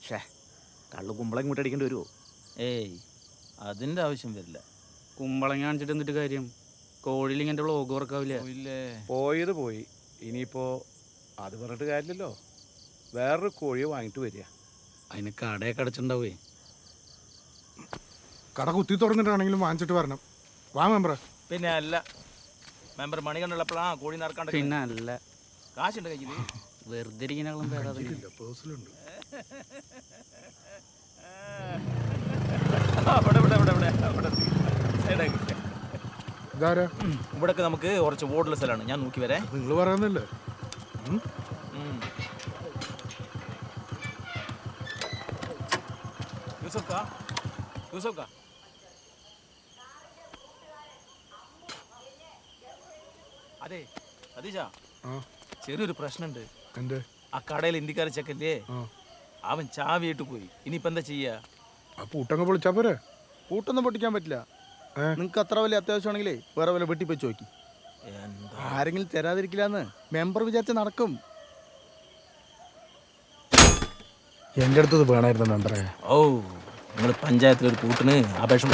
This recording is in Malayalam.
ഷേ കള്ളു കുമ്പളം ഇങ്ങോട്ട് അടിക്കേണ്ടി വരുമോ? ഏയ് അതിൻ്റെ ആവശ്യം വരില്ല. കുമ്പളങ്ങ കാണിച്ചിട്ട് എന്നിട്ട് കാര്യം? കോഴിയിൽ ഇങ്ങനെ വ്ളോഗ് വർക്കാവില്ല. പോയത് പോയി. ഇനിയിപ്പോൾ അത് പറഞ്ഞിട്ട് കാര്യമില്ലല്ലോ. വേറൊരു കോഴിയെ വാങ്ങിയിട്ട് വരിക. അതിന് കടയൊക്കെ അടച്ചിട്ടുണ്ടാവേ. കട കുത്തി തുറന്നിട്ടാണെങ്കിലും വാങ്ങിച്ചിട്ട് വരണം. വാ മെമ്പറേ. പിന്നെ അല്ല മെമ്പർ മണി കണ്ടുള്ളപ്പോഴാ കോഴി നടക്കാണ്ട്. പിന്നെ അല്ല, കാശുണ്ട് കയ്യിൽ. വെറുതെ ഇരിക്കുന്നതിനേക്കാളും ഭേദം അതിന്. പേഴ്സിലുണ്ട്. ഇതാരാ? ഇവിടൊക്കെ നമുക്ക് കുറച്ച് വോട്ടുള്ള സ്ഥലമാണ്. ഞാൻ നോക്കി വരാം. നിങ്ങൾ പറയുന്നില്ലേ? യൂസഫ് അതെ സതീശ, ചെറിയൊരു പ്രശ്നമുണ്ട്. എന്തേ? ആ കടയിൽ ഇന്ത്യക്കാരെ ചെക്കല്ലേ, അവൻ ചാവിയിട്ട് പോയി. ഇനിയിപ്പോ എന്താ ചെയ്യാ? ആ പൂട്ടങ്ങ് പൊളിച്ചാ പോരെ? പൂട്ടൊന്നും പൊട്ടിക്കാൻ പറ്റില്ല. നിങ്ങൾക്ക് അത്ര വലിയ അത്യാവശ്യമാണെങ്കിലേ വേറെ വല്ല വെട്ടിപ്പോയി ചോദിക്കും. ആരെങ്കിലും തരാതിരിക്കില്ലാന്ന് മെമ്പർ വിചാരിച്ച നടക്കും. എൻ്റെ അടുത്തത് വേണമായിരുന്നു മെമ്പറേ. ഓ, നിങ്ങൾ പഞ്ചായത്തിലൊരു കൂട്ടിന് അപേക്ഷ